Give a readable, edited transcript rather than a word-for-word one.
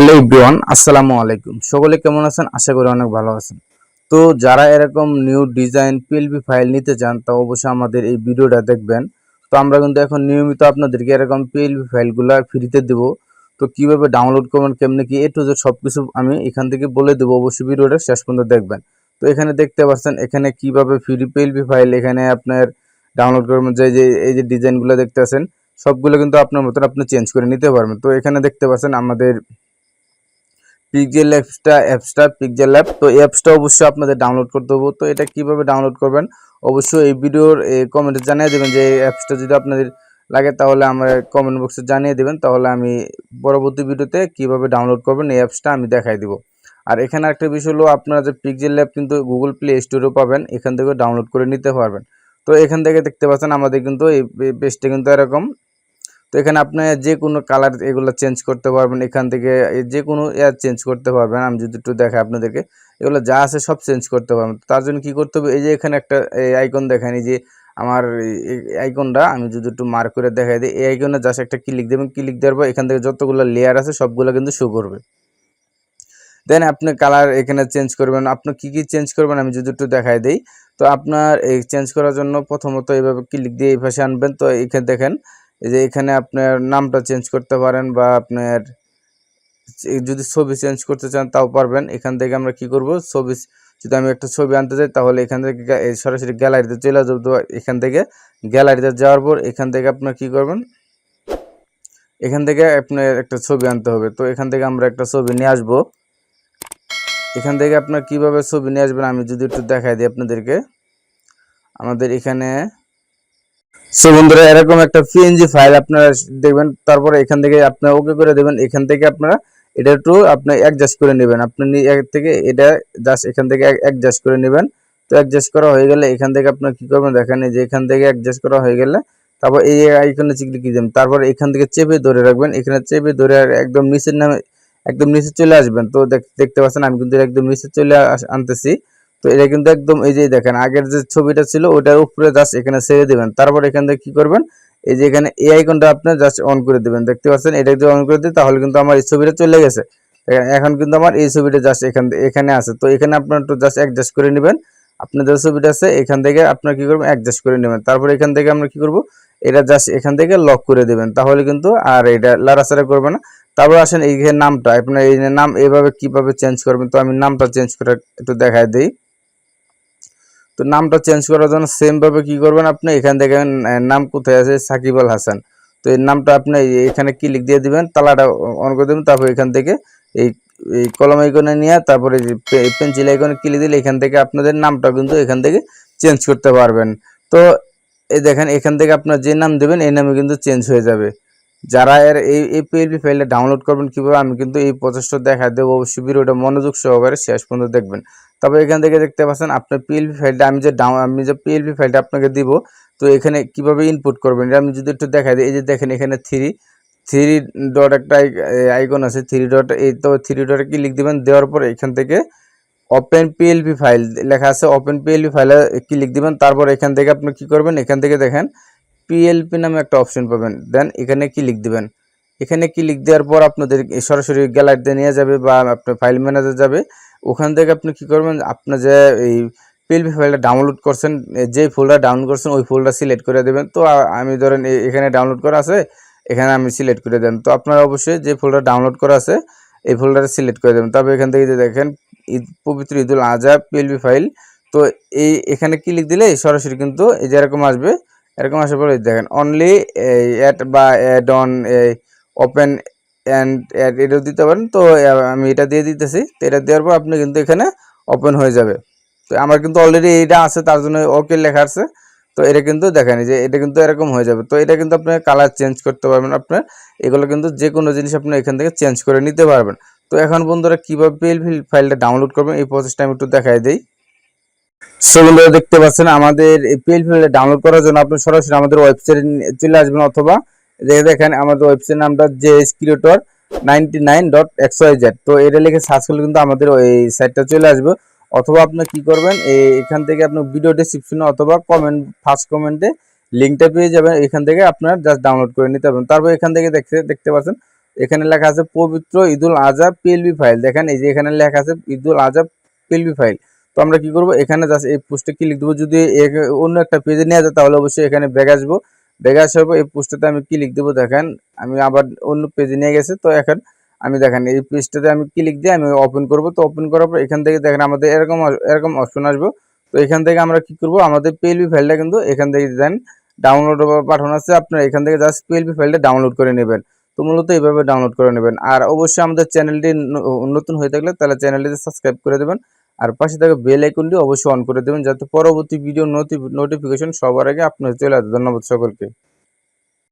Hello everyone, আসসালামু আলাইকুম। সকলে কেমন আছেন? আশা করি অনেক ভালো আছেন। তো যারা এরকম নিউ ডিজাইন পিএলপি ফাইল নিতে চান তা অবশ্যই আমাদের এই ভিডিওটা দেখবেন। তো আমরা কিন্তু এখন নিয়মিত আপনাদেরকে এরকম পিএলপি ফাইলগুলো ফ্রিতে দেব। তো কিভাবে ডাউনলোড করবেন, কেমনে কি টু জেড সবকিছু আমি এখান থেকে বলে দেবো। অবশ্যই ভিডিওটা শেষ পর্যন্ত দেখবেন। তো এখানে দেখতে পাচ্ছেন এখানে কিভাবে ফ্রি পিএলপি ফাইল এখানে আপনার ডাউনলোড করবেন। এই যে ডিজাইনগুলো দেখতে পাচ্ছেন সবগুলো কিন্তু আপনার মতন আপনি চেঞ্জ করে নিতে পারবেন। তো এখানে দেখতে পাচ্ছেন আমাদের পিক্সেল অ্যাপসটা পিক্সেল অ্যাপ। তো এই অ্যাপসটা অবশ্যই আপনাদের ডাউনলোড করতে হবে। তো এটা কিভাবে ডাউনলোড করবেন অবশ্যই এই ভিডিওর কমেন্টে জানিয়ে দেবেন যে এই অ্যাপসটা যদি আপনাদের লাগে তাহলে আমার কমেন্ট বক্সে জানিয়ে দেবেন, তাহলে আমি পরবর্তী ভিডিওতে কিভাবে ডাউনলোড করবেন এই অ্যাপসটা আমি দেখাই দিব। আর এখানে একটা বিষয় হলো আপনারা যে পিক্সেল অ্যাপ কিন্তু গুগল প্লে স্টোরেও পাবেন, এখান থেকে ডাউনলোড করে নিতে পারবেন। তো এখান থেকে দেখতে পাচ্ছেন আমাদের কিন্তু এই পেজটা কিন্তু এরকম। তো এখানে আপনি যে কোনো কালার এগুলো চেঞ্জ করতে পারবেন, এখান থেকে যে কোনো চেঞ্জ করতে পারবেন। আমি যদি একটু দেখাই আপনাদেরকে, এগুলো যা আছে সব চেঞ্জ করতে পারবেন। তার জন্য কি করতে হবে, এই যে এখানে একটা আইকন দেখেন, এই যে আমার আইকনটা আমি যদি একটু মার্ক করে দেখাই দিই, এই আইকনে জাস্ট একটা ক্লিক দেবেন। ক্লিক দেওয়ার পর এখান থেকে যতগুলো লেয়ার আছে সবগুলো কিন্তু শো করবে। দেন আপনি কালার এখানে চেঞ্জ করবেন। আপনি কি কি চেঞ্জ করবেন আমি যদি একটু দেখাই দিই। তো আপনার এই চেঞ্জ করার জন্য প্রথমত এইভাবে ক্লিক দিয়ে এই পাশে আনবেন। তো এখানে দেখেন এই যে এখানে আপনার নামটা চেঞ্জ করতে পারেন, বা আপনার যদি ছবি চেঞ্জ করতে চান তাও পারবেন। এখান থেকে আমরা কি করব, ছবি যদি আমি একটা ছবি আনতে চাই তাহলে এখান থেকে সরাসরি গ্যালারিতে চলে যাব। তো এখান থেকে গ্যালারিতে যাওয়ার পর এখান থেকে আপনার কি করবেন, এখান থেকে আপনার একটা ছবি আনতে হবে। তো এখান থেকে আমরা একটা ছবি নিয়ে আসবো। এখান থেকে আপনার কিভাবে ছবি নিয়ে আসবেন আমি যদি একটু দেখাই দিই আপনাদেরকে। আমাদের এখানে বন্ধুরা এরকম একটা পিএনজি ফাইল আপনারা দেখবেন, তারপরে এখান থেকে আপনারা ওকে করে দেবেন। এখান থেকে আপনারা এটা একটু আপনি অ্যাডজাস্ট করে নেবেন। আপনি থেকে এটা জাস্ট এখান থেকে অ্যাডজাস্ট করে নেবেন। তো অ্যাডজাস্ট করা হয়ে গেলে এখান থেকে আপনারা কি করবেন দেখেন, এই যে এখান থেকে অ্যাডজাস্ট করা হয়ে গেলে তারপর এই আইকনে ক্লিক দিবেন। তারপর এখান থেকে চেপে ধরে রাখবেন। এখানে চেপে ধরে একদম নিচের নামে একদম নিচে চলে আসবেন। তো দেখতে পাচ্ছেন আমি কিন্তু একদম নিচে চলে আনতেছি। তো এটা কিন্তু একদম এই যে দেখেন আগের যে ছবিটা ছিল ওটার উপরে জাস্ট এখানে ছেড়ে দিবেন। তারপর এখান থেকে কি করবেন, এই যে এখানে এই আইকনটা আপনি জাস্ট অন করে দিবেন। দেখতে পাচ্ছেন এটা যদি অন করে দিই তাহলে কিন্তু আমার এই ছবিটা চলে গেছে। এখন কিন্তু আমার এই ছবিটা জাস্ট এখানে আছে। তো এখানে আপনার একটু জাস্ট অ্যাডজাস্ট করে নেবেন। আপনার যে ছবিটা আছে এখান থেকে আপনার কি করবেন, অ্যাডজাস্ট করে নেবেন। তারপর এখান থেকে আমরা কি করব, এটা জাস্ট এখান থেকে লক করে দেবেন। তাহলে কিন্তু আর এটা লড়াচড়া করবে না। তারপর আসেন এই নামটা আপনার এই নাম এইভাবে কিভাবে চেঞ্জ করবেন। তো আমি নামটা চেঞ্জ করে একটু দেখাই দিই। তো নামটা চেঞ্জ করার জন্য সেম ভাবে কি করবেন, আপনি এখান থেকে নাম কোথায় আছে, সাকিব আল হাসান। তো এই নামটা আপনি এখানে ক্লিক দিয়ে দিবেন, তালাটা অন করে দেবেন। তারপর এখান থেকে এই এই কলম আইকনে নিয়ে তারপরে পেন্সিল আইকনে ক্লিক দিলে এখান থেকে আপনাদের নামটা কিন্তু এখান থেকে চেঞ্জ করতে পারবেন। তো এই দেখেন এখান থেকে আপনার যে নাম দেবেন এই নামে কিন্তু চেঞ্জ হয়ে যাবে। যারা এর এই পিএলপি ফাইলটা ডাউনলোড করবেন কিভাবে আমি কিন্তু এই প্রসেসটা দেখাই দেবো। অবশ্যই ভিডিওটা মনোযোগ সহকারে শেষ পর্যন্ত দেখবেন। তবে এখান থেকে দেখতে পাচ্ছেন আপনার পিএলপি ফাইলটা আমি যে পিএলপি ফাইলটা আপনাকে দিব। তো এখানে কিভাবে ইনপুট করবেন এটা আমি যদি একটু দেখাই দিই। এই যে দেখেন এখানে থ্রি ডট একটা আইকন আছে, থ্রি ডট। এই তো থ্রি ডটে ক্লিক দিবেন, দেওয়ার পর এখান থেকে ওপেন পিএলপি ফাইল লেখা আছে, ওপেন পিএলপি ফাইলে ক্লিক দিবেন। তারপর এখান থেকে আপনি কি করবেন, এখান থেকে দেখেন পিএলপি নামে একটা অপশন পাবেন। দেন এখানে ক্লিক দিবেন। এখানে ক্লিক দেওয়ার পর আপনাদের সরাসরি গ্যালারিতে নিয়ে যাবে বা আপনার ফাইল ম্যানেজার যাবে। ওখান থেকে আপনি কি করবেন, আপনার যে এই পিএলপি ফাইলটা ডাউনলোড করছেন, যে ফোল্ডার ডাউনলোড করছেন ওই ফোল্ডার সিলেক্ট করে দেবেন। তো আমি ধরেন এখানে ডাউনলোড করা আছে, এখানে আমি সিলেক্ট করে দেবেন। তো আপনারা অবশ্যই যে ফোল্ডার ডাউনলোড করা আছে এই ফোল্ডারে সিলেক্ট করে দেবেন। তারপর এখান থেকে যে দেখেন পবিত্র ঈদুল আজহা পিএলপি ফাইল। তো এখানে ক্লিক দিলে সরাসরি কিন্তু এই যে এরকম আসবে। এরকম আসার পরে দেখেন অনলি অ্যাড বা add on open and add এটাও দিতে পারেন। তো আমি এটা দিয়ে দিতেছি। তো এটা দেওয়ার পর আপনি কিন্তু এখানে ওপেন হয়ে যাবে। তো আমার কিন্তু অলরেডি এইটা আছে, তার জন্য ওকে লেখা আছে। তো এটা কিন্তু দেখেন যে এটা কিন্তু এরকম হয়ে যাবে। তো এটা কিন্তু আপনি কালার চেঞ্জ করতে পারবেন। আপনার এগুলো কিন্তু যে কোনো জিনিস আপনি এখান থেকে চেঞ্জ করে নিতে পারবেন। তো এখন বন্ধুরা কিভাবে পিএলপি ফাইলটা ডাউনলোড করবেন এই প্রসেসটা আমি একটু দেখাই দিই। সো বন্ধুরা দেখতে পাচ্ছেন আমাদের এই পিএলপি ফাইলটা ডাউনলোড করার জন্য আপনি সরাসরি আমাদের ওয়েবসাইটে চলে আসবেন, অথবা দেখেন আমাদের ওয়েবসাইট নামটা JSCreator99.xyz। তো এটা লিখে সার্চ করলে কিন্তু আমাদের ওই সাইটটা চলে আসবে। অথবা আপনি কি করবেন, এখান থেকে আপনি ভিডিও ডেসক্রিপশনে অথবা ফার্স্ট কমেন্টে লিঙ্কটা পেয়ে যাবেন। এখান থেকে আপনার জাস্ট ডাউনলোড করে নিতে পারবেন। তারপর এখান থেকে দেখতে পাচ্ছেন এখানে লেখা আছে পবিত্র ঈদুল আজহা পিএলবি ফাইল। দেখেন এই যে এখানে লেখা আছে ঈদুল আজহা পিএলবি ফাইল। তো আমরা কি করব, এখানে জাস্ট এই পোস্টে ক্লিক দেবো। যদি অন্য একটা পেজে নিয়ে যায় তাহলে অবশ্যই এখানে ব্যাক আসবো। ব্যাক আসার পর এই পোস্টটাতে আমি ক্লিক দেবো। দেখেন আমি আবার অন্য পেজে নিয়ে গেছে। তো এখন আমি দেখেন এই পেজটাতে আমি ক্লিক দিয়ে আমি ওপেন করব। তো ওপেন করার পর এখান থেকে দেখেন আমাদের এরকম অপশন আসবে। তো এখান থেকে আমরা কি করব, আমাদের পিএলবি ফাইলটা কিন্তু এখান থেকে দেন ডাউনলোড পাঠানো আছে, আপনারা এখান থেকে জাস্ট পিএলবি ফাইলটা ডাউনলোড করে নেবেন। তো মূলত এইভাবে ডাউনলোড করে নেবেন। আর অবশ্যই আমাদের চ্যানেলটি নতুন হয়ে থাকলে তাহলে চ্যানেলটিতে সাবস্ক্রাইব করে দেবেন। আর পাশে থাকা বেল আইকনটি অবশ্যই অন করে দেবেন, যাতে পরবর্তী ভিডিও নোটিফিকেশন সবার আগে আপনার চলে আসে। ধন্যবাদ সকলকে।